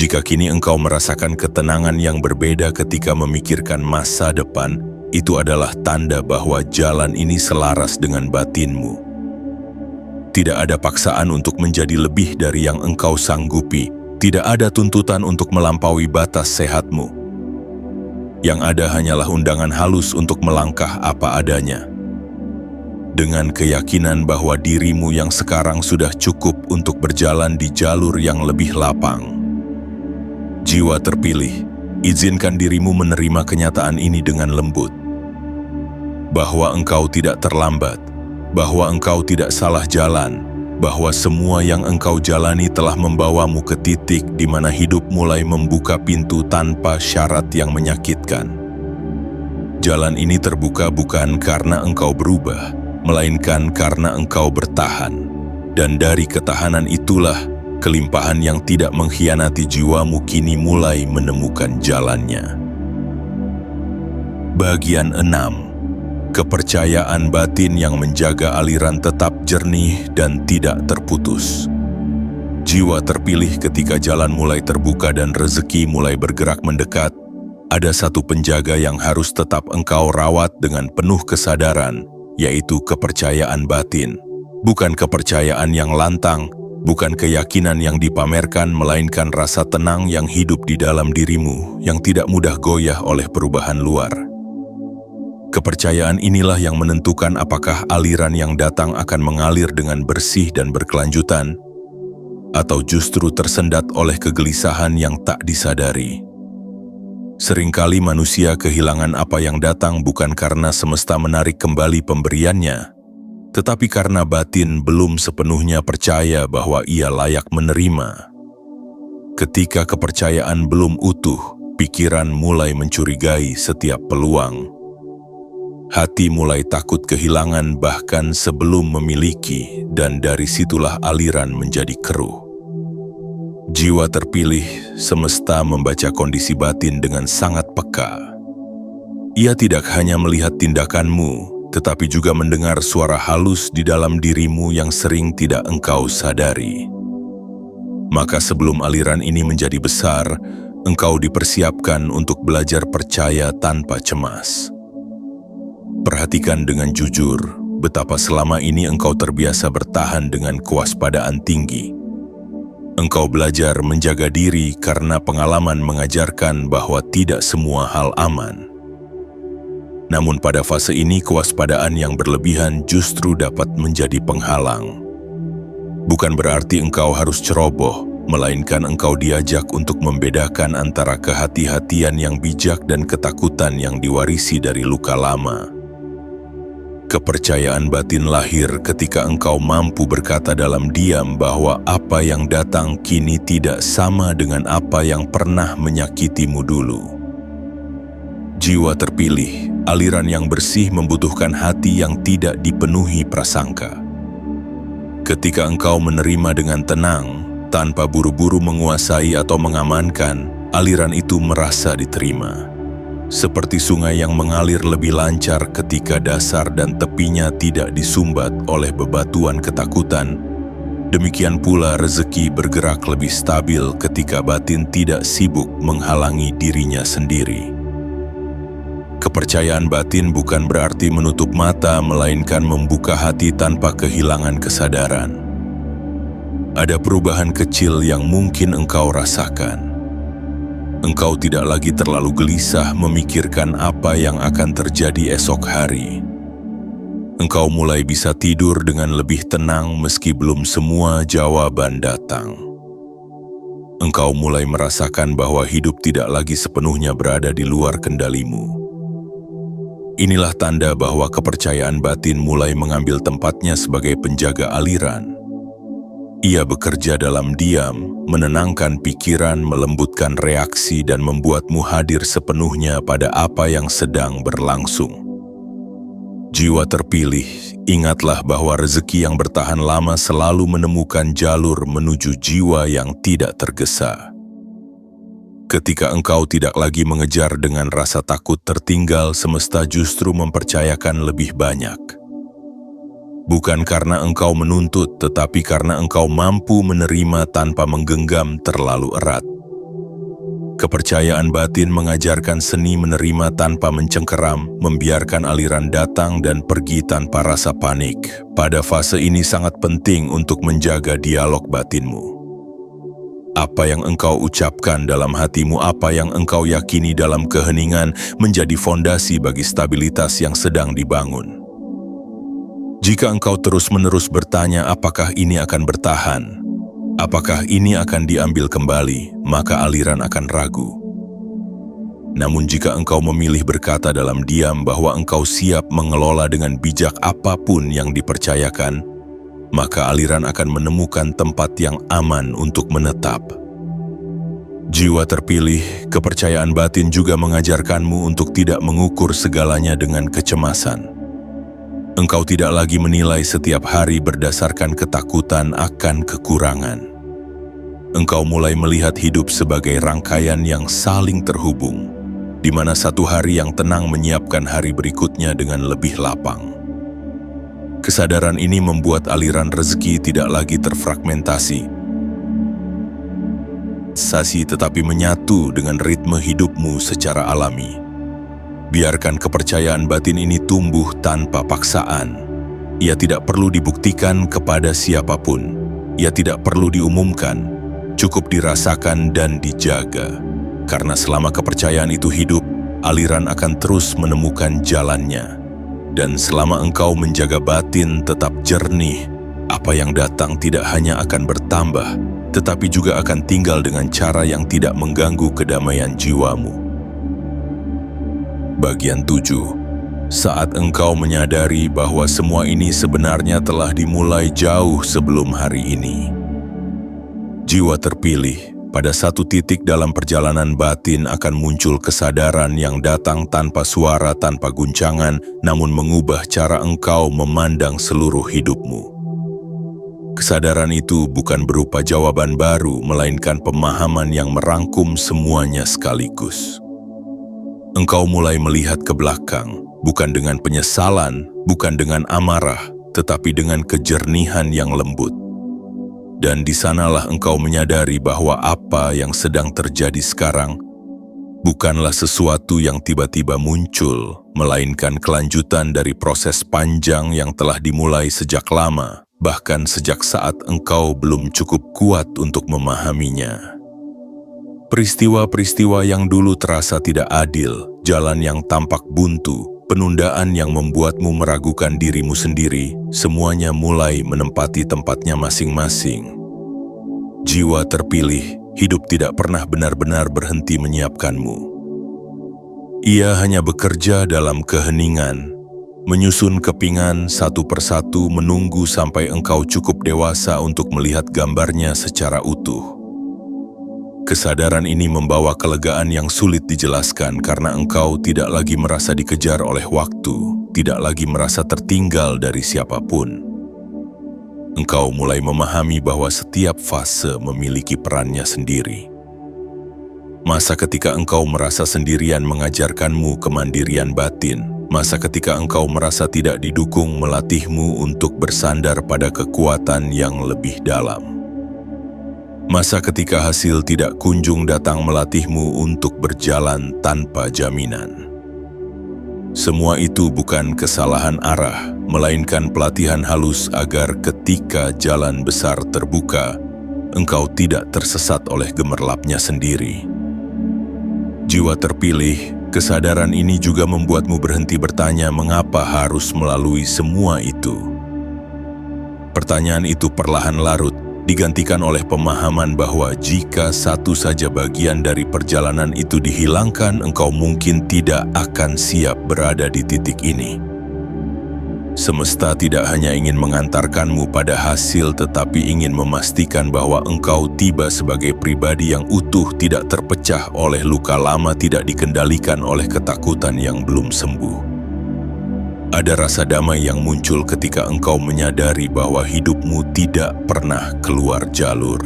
Jika kini engkau merasakan ketenangan yang berbeda ketika memikirkan masa depan, itu adalah tanda bahwa jalan ini selaras dengan batinmu. Tidak ada paksaan untuk menjadi lebih dari yang engkau sanggupi. Tidak ada tuntutan untuk melampaui batas sehatmu. Yang ada hanyalah undangan halus untuk melangkah apa adanya. Dengan keyakinan bahwa dirimu yang sekarang sudah cukup untuk berjalan di jalur yang lebih lapang. Jiwa terpilih, izinkan dirimu menerima kenyataan ini dengan lembut. Bahwa engkau tidak terlambat. Bahwa engkau tidak salah jalan, bahwa semua yang engkau jalani telah membawamu ke titik di mana hidup mulai membuka pintu tanpa syarat yang menyakitkan. Jalan ini terbuka bukan karena engkau berubah, melainkan karena engkau bertahan. Dan dari ketahanan itulah, kelimpahan yang tidak mengkhianati jiwamu kini mulai menemukan jalannya. Bagian 6. Kepercayaan batin yang menjaga aliran tetap jernih dan tidak terputus. Jiwa terpilih ketika jalan mulai terbuka dan rezeki mulai bergerak mendekat. Ada satu penjaga yang harus tetap engkau rawat dengan penuh kesadaran, yaitu kepercayaan batin. Bukan kepercayaan yang lantang, bukan keyakinan yang dipamerkan, melainkan rasa tenang yang hidup di dalam dirimu, yang tidak mudah goyah oleh perubahan luar. Kepercayaan inilah yang menentukan apakah aliran yang datang akan mengalir dengan bersih dan berkelanjutan, atau justru tersendat oleh kegelisahan yang tak disadari. Seringkali manusia kehilangan apa yang datang bukan karena semesta menarik kembali pemberiannya, tetapi karena batin belum sepenuhnya percaya bahwa ia layak menerima. Ketika kepercayaan belum utuh, pikiran mulai mencurigai setiap peluang. Hati mulai takut kehilangan bahkan sebelum memiliki, dan dari situlah aliran menjadi keruh. Jiwa terpilih, semesta membaca kondisi batin dengan sangat peka. Ia tidak hanya melihat tindakanmu, tetapi juga mendengar suara halus di dalam dirimu yang sering tidak engkau sadari. Maka sebelum aliran ini menjadi besar, engkau dipersiapkan untuk belajar percaya tanpa cemas. Perhatikan dengan jujur betapa selama ini engkau terbiasa bertahan dengan kewaspadaan tinggi. Engkau belajar menjaga diri karena pengalaman mengajarkan bahwa tidak semua hal aman. Namun pada fase ini kewaspadaan yang berlebihan justru dapat menjadi penghalang. Bukan berarti engkau harus ceroboh, melainkan engkau diajak untuk membedakan antara kehati-hatian yang bijak dan ketakutan yang diwarisi dari luka lama. Kepercayaan batin lahir ketika engkau mampu berkata dalam diam bahwa apa yang datang kini tidak sama dengan apa yang pernah menyakitimu dulu. Jiwa terpilih, aliran yang bersih membutuhkan hati yang tidak dipenuhi prasangka. Ketika engkau menerima dengan tenang, tanpa buru-buru menguasai atau mengamankan, aliran itu merasa diterima. Seperti sungai yang mengalir lebih lancar ketika dasar dan tepinya tidak disumbat oleh bebatuan ketakutan, demikian pula rezeki bergerak lebih stabil ketika batin tidak sibuk menghalangi dirinya sendiri. Kepercayaan batin bukan berarti menutup mata, melainkan membuka hati tanpa kehilangan kesadaran. Ada perubahan kecil yang mungkin engkau rasakan. Engkau tidak lagi terlalu gelisah memikirkan apa yang akan terjadi esok hari. Engkau mulai bisa tidur dengan lebih tenang meski belum semua jawaban datang. Engkau mulai merasakan bahwa hidup tidak lagi sepenuhnya berada di luar kendalimu. Inilah tanda bahwa kepercayaan batin mulai mengambil tempatnya sebagai penjaga aliran. Ia bekerja dalam diam, menenangkan pikiran, melembutkan reaksi, dan membuatmu hadir sepenuhnya pada apa yang sedang berlangsung. Jiwa terpilih, ingatlah bahwa rezeki yang bertahan lama selalu menemukan jalur menuju jiwa yang tidak tergesa. Ketika engkau tidak lagi mengejar dengan rasa takut tertinggal, semesta justru mempercayakan lebih banyak. Bukan karena engkau menuntut, tetapi karena engkau mampu menerima tanpa menggenggam terlalu erat. Kepercayaan batin mengajarkan seni menerima tanpa mencengkeram, membiarkan aliran datang dan pergi tanpa rasa panik. Pada fase ini sangat penting untuk menjaga dialog batinmu. Apa yang engkau ucapkan dalam hatimu, apa yang engkau yakini dalam keheningan, menjadi fondasi bagi stabilitas yang sedang dibangun. Jika engkau terus-menerus bertanya apakah ini akan bertahan, apakah ini akan diambil kembali, maka aliran akan ragu. Namun jika engkau memilih berkata dalam diam bahwa engkau siap mengelola dengan bijak apapun yang dipercayakan, maka aliran akan menemukan tempat yang aman untuk menetap. Jiwa terpilih, kepercayaan batin juga mengajarkanmu untuk tidak mengukur segalanya dengan kecemasan. Engkau tidak lagi menilai setiap hari berdasarkan ketakutan akan kekurangan. Engkau mulai melihat hidup sebagai rangkaian yang saling terhubung, di mana satu hari yang tenang menyiapkan hari berikutnya dengan lebih lapang. Kesadaran ini membuat aliran rezeki tidak lagi terfragmentasi, tetapi menyatu dengan ritme hidupmu secara alami. Biarkan kepercayaan batin ini tumbuh tanpa paksaan. Ia tidak perlu dibuktikan kepada siapapun. Ia tidak perlu diumumkan. Cukup dirasakan dan dijaga. Karena selama kepercayaan itu hidup, aliran akan terus menemukan jalannya. Dan selama engkau menjaga batin tetap jernih, apa yang datang tidak hanya akan bertambah, tetapi juga akan tinggal dengan cara yang tidak mengganggu kedamaian jiwamu. Bagian 7. Saat engkau menyadari bahwa semua ini sebenarnya telah dimulai jauh sebelum hari ini. Jiwa terpilih, pada satu titik dalam perjalanan batin akan muncul kesadaran yang datang tanpa suara, tanpa guncangan, namun mengubah cara engkau memandang seluruh hidupmu. Kesadaran itu bukan berupa jawaban baru, melainkan pemahaman yang merangkum semuanya sekaligus. Engkau mulai melihat ke belakang, bukan dengan penyesalan, bukan dengan amarah, tetapi dengan kejernihan yang lembut. Dan di sanalah engkau menyadari bahwa apa yang sedang terjadi sekarang bukanlah sesuatu yang tiba-tiba muncul, melainkan kelanjutan dari proses panjang yang telah dimulai sejak lama, bahkan sejak saat engkau belum cukup kuat untuk memahaminya. Peristiwa-peristiwa yang dulu terasa tidak adil, jalan yang tampak buntu, penundaan yang membuatmu meragukan dirimu sendiri, semuanya mulai menempati tempatnya masing-masing. Jiwa terpilih, hidup tidak pernah benar-benar berhenti menyiapkanmu. Ia hanya bekerja dalam keheningan, menyusun kepingan satu persatu, menunggu sampai engkau cukup dewasa untuk melihat gambarnya secara utuh. Kesadaran ini membawa kelegaan yang sulit dijelaskan karena engkau tidak lagi merasa dikejar oleh waktu, tidak lagi merasa tertinggal dari siapapun. Engkau mulai memahami bahwa setiap fase memiliki perannya sendiri. Masa ketika engkau merasa sendirian mengajarkanmu kemandirian batin, masa ketika engkau merasa tidak didukung melatihmu untuk bersandar pada kekuatan yang lebih dalam. Masa ketika hasil tidak kunjung datang melatihmu untuk berjalan tanpa jaminan. Semua itu bukan kesalahan arah, melainkan pelatihan halus agar ketika jalan besar terbuka, engkau tidak tersesat oleh gemerlapnya sendiri. Jiwa terpilih, kesadaran ini juga membuatmu berhenti bertanya mengapa harus melalui semua itu. Pertanyaan itu perlahan larut, digantikan oleh pemahaman bahwa jika satu saja bagian dari perjalanan itu dihilangkan, engkau mungkin tidak akan siap berada di titik ini. Semesta tidak hanya ingin mengantarkanmu pada hasil, tetapi ingin memastikan bahwa engkau tiba sebagai pribadi yang utuh, tidak terpecah oleh luka lama, tidak dikendalikan oleh ketakutan yang belum sembuh. Ada rasa damai yang muncul ketika engkau menyadari bahwa hidupmu tidak pernah keluar jalur.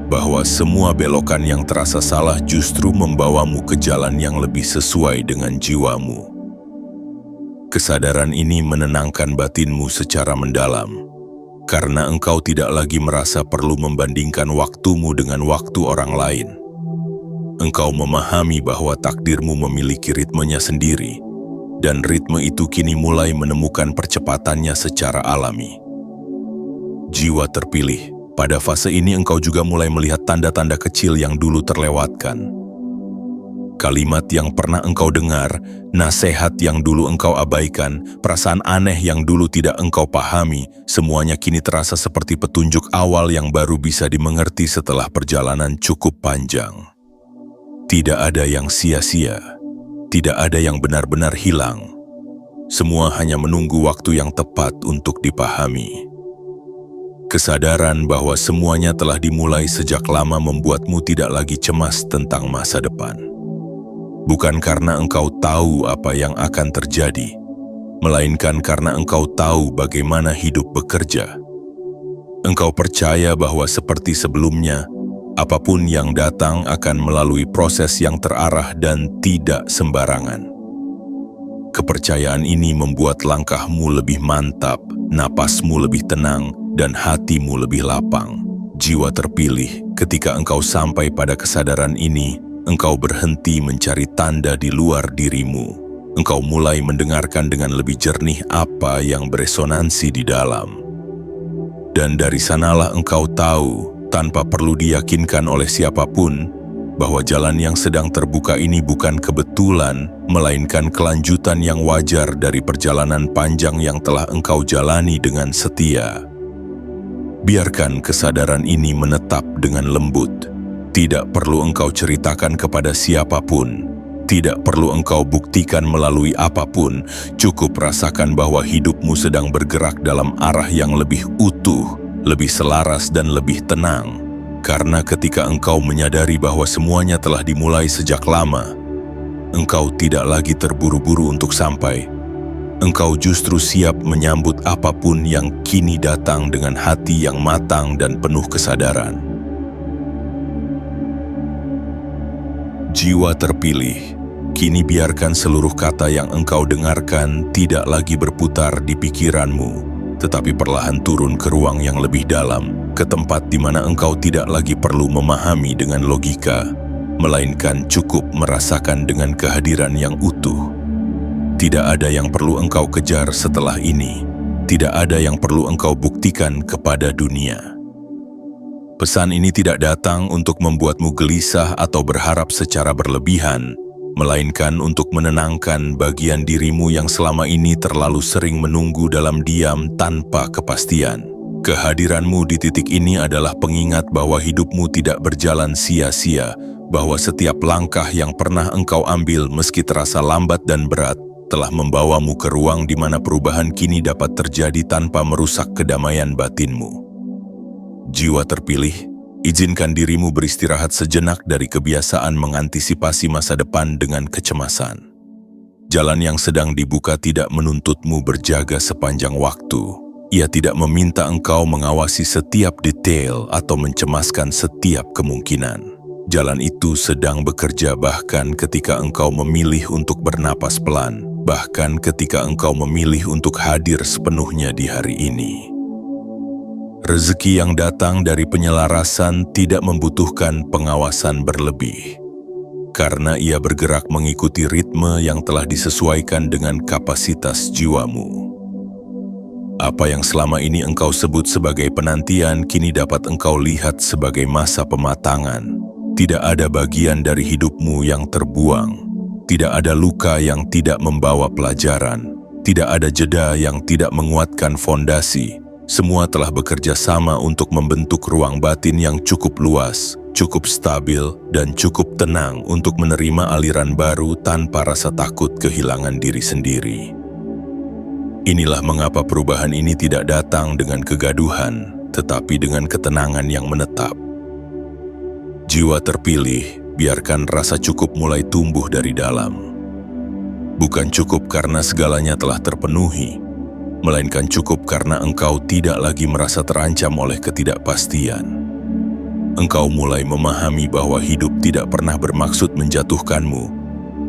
Bahwa semua belokan yang terasa salah justru membawamu ke jalan yang lebih sesuai dengan jiwamu. Kesadaran ini menenangkan batinmu secara mendalam, karena engkau tidak lagi merasa perlu membandingkan waktumu dengan waktu orang lain. Engkau memahami bahwa takdirmu memiliki ritmenya sendiri, dan ritme itu kini mulai menemukan percepatannya secara alami. Jiwa terpilih, pada fase ini engkau juga mulai melihat tanda-tanda kecil yang dulu terlewatkan. Kalimat yang pernah engkau dengar, nasihat yang dulu engkau abaikan, perasaan aneh yang dulu tidak engkau pahami, semuanya kini terasa seperti petunjuk awal yang baru bisa dimengerti setelah perjalanan cukup panjang. Tidak ada yang sia-sia. Tidak ada yang benar-benar hilang. Semua hanya menunggu waktu yang tepat untuk dipahami. Kesadaran bahwa semuanya telah dimulai sejak lama membuatmu tidak lagi cemas tentang masa depan. Bukan karena engkau tahu apa yang akan terjadi, melainkan karena engkau tahu bagaimana hidup bekerja. Engkau percaya bahwa seperti sebelumnya, apapun yang datang akan melalui proses yang terarah dan tidak sembarangan. Kepercayaan ini membuat langkahmu lebih mantap, napasmu lebih tenang, dan hatimu lebih lapang. Jiwa terpilih, ketika engkau sampai pada kesadaran ini, engkau berhenti mencari tanda di luar dirimu. Engkau mulai mendengarkan dengan lebih jernih apa yang beresonansi di dalam. Dan dari sanalah engkau tahu, tanpa perlu diyakinkan oleh siapapun, bahwa jalan yang sedang terbuka ini bukan kebetulan, melainkan kelanjutan yang wajar dari perjalanan panjang yang telah engkau jalani dengan setia. Biarkan kesadaran ini menetap dengan lembut. Tidak perlu engkau ceritakan kepada siapapun. Tidak perlu engkau buktikan melalui apapun. Cukup rasakan bahwa hidupmu sedang bergerak dalam arah yang lebih utuh, lebih selaras dan lebih tenang. Karena ketika engkau menyadari bahwa semuanya telah dimulai sejak lama, engkau tidak lagi terburu-buru untuk sampai. Engkau justru siap menyambut apapun yang kini datang dengan hati yang matang dan penuh kesadaran. Jiwa terpilih, kini biarkan seluruh kata yang engkau dengarkan tidak lagi berputar di pikiranmu. tetapi perlahan turun ke ruang yang lebih dalam, ke tempat di mana engkau tidak lagi perlu memahami dengan logika, melainkan cukup merasakan dengan kehadiran yang utuh. Tidak ada yang perlu engkau kejar setelah ini. Tidak ada yang perlu engkau buktikan kepada dunia. Pesan ini tidak datang untuk membuatmu gelisah atau berharap secara berlebihan, melainkan untuk menenangkan bagian dirimu yang selama ini terlalu sering menunggu dalam diam tanpa kepastian. Kehadiranmu di titik ini adalah pengingat bahwa hidupmu tidak berjalan sia-sia, bahwa setiap langkah yang pernah engkau ambil meski terasa lambat dan berat, telah membawamu ke ruang di mana perubahan kini dapat terjadi tanpa merusak kedamaian batinmu. Jiwa terpilih, izinkan dirimu beristirahat sejenak dari kebiasaan mengantisipasi masa depan dengan kecemasan. Jalan yang sedang dibuka tidak menuntutmu berjaga sepanjang waktu. Ia tidak meminta engkau mengawasi setiap detail atau mencemaskan setiap kemungkinan. Jalan itu sedang bekerja bahkan ketika engkau memilih untuk bernapas pelan, bahkan ketika engkau memilih untuk hadir sepenuhnya di hari ini. Rezeki yang datang dari penyelarasan tidak membutuhkan pengawasan berlebih, karena ia bergerak mengikuti ritme yang telah disesuaikan dengan kapasitas jiwamu. Apa yang selama ini engkau sebut sebagai penantian kini dapat engkau lihat sebagai masa pematangan. Tidak ada bagian dari hidupmu yang terbuang. Tidak ada luka yang tidak membawa pelajaran. Tidak ada jeda yang tidak menguatkan fondasi. Semua telah bekerja sama untuk membentuk ruang batin yang cukup luas, cukup stabil, dan cukup tenang untuk menerima aliran baru tanpa rasa takut kehilangan diri sendiri. Inilah mengapa perubahan ini tidak datang dengan kegaduhan, tetapi dengan ketenangan yang menetap. Jiwa terpilih, biarkan rasa cukup mulai tumbuh dari dalam. Bukan cukup karena segalanya telah terpenuhi, melainkan cukup karena engkau tidak lagi merasa terancam oleh ketidakpastian. Engkau mulai memahami bahwa hidup tidak pernah bermaksud menjatuhkanmu,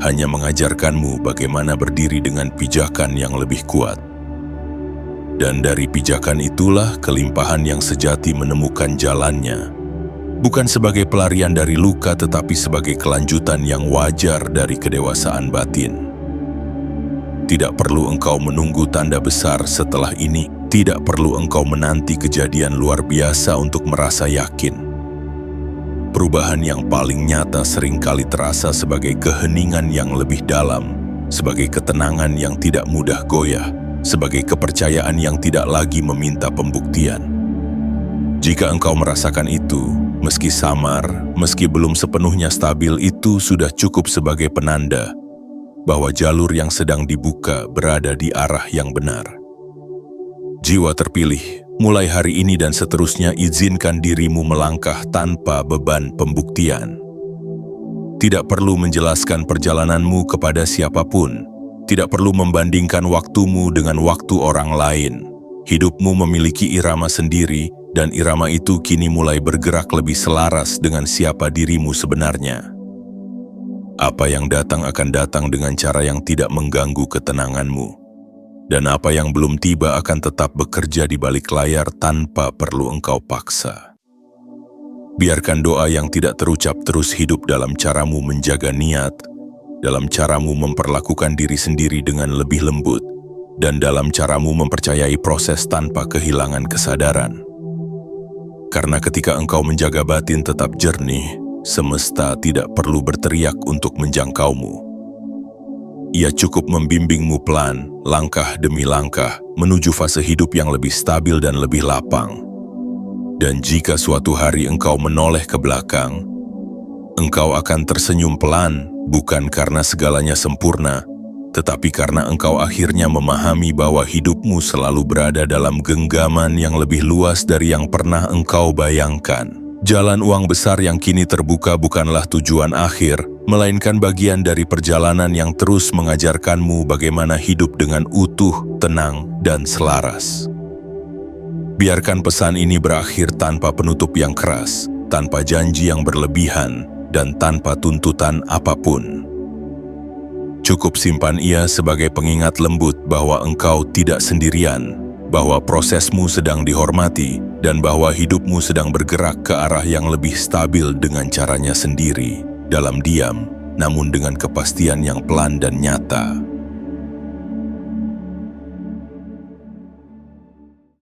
hanya mengajarkanmu bagaimana berdiri dengan pijakan yang lebih kuat. Dan dari pijakan itulah kelimpahan yang sejati menemukan jalannya. Bukan sebagai pelarian dari luka, tetapi sebagai kelanjutan yang wajar dari kedewasaan batin. Tidak perlu engkau menunggu tanda besar setelah ini. Tidak perlu engkau menanti kejadian luar biasa untuk merasa yakin. Perubahan yang paling nyata seringkali terasa sebagai keheningan yang lebih dalam, sebagai ketenangan yang tidak mudah goyah, sebagai kepercayaan yang tidak lagi meminta pembuktian. Jika engkau merasakan itu, meski samar, meski belum sepenuhnya stabil, itu sudah cukup sebagai penanda bahwa jalur yang sedang dibuka berada di arah yang benar. Jiwa terpilih, mulai hari ini dan seterusnya izinkan dirimu melangkah tanpa beban pembuktian. Tidak perlu menjelaskan perjalananmu kepada siapapun, tidak perlu membandingkan waktumu dengan waktu orang lain. Hidupmu memiliki irama sendiri, dan irama itu kini mulai bergerak lebih selaras dengan siapa dirimu sebenarnya. Apa yang datang akan datang dengan cara yang tidak mengganggu ketenanganmu. Dan apa yang belum tiba akan tetap bekerja di balik layar tanpa perlu engkau paksa. Biarkan doa yang tidak terucap terus hidup dalam caramu menjaga niat, dalam caramu memperlakukan diri sendiri dengan lebih lembut, dan dalam caramu mempercayai proses tanpa kehilangan kesadaran. Karena ketika engkau menjaga batin tetap jernih, semesta tidak perlu berteriak untuk menjangkaumu. Ia cukup membimbingmu pelan, langkah demi langkah, menuju fase hidup yang lebih stabil dan lebih lapang. Dan jika suatu hari engkau menoleh ke belakang, engkau akan tersenyum pelan, bukan karena segalanya sempurna, tetapi karena engkau akhirnya memahami bahwa hidupmu selalu berada dalam genggaman yang lebih luas dari yang pernah engkau bayangkan. Jalan uang besar yang kini terbuka bukanlah tujuan akhir, melainkan bagian dari perjalanan yang terus mengajarkanmu bagaimana hidup dengan utuh, tenang, dan selaras. Biarkan pesan ini berakhir tanpa penutup yang keras, tanpa janji yang berlebihan, dan tanpa tuntutan apapun. Cukup simpan ia sebagai pengingat lembut bahwa engkau tidak sendirian, bahwa prosesmu sedang dihormati dan bahwa hidupmu sedang bergerak ke arah yang lebih stabil dengan caranya sendiri, dalam diam, namun dengan kepastian yang pelan dan nyata.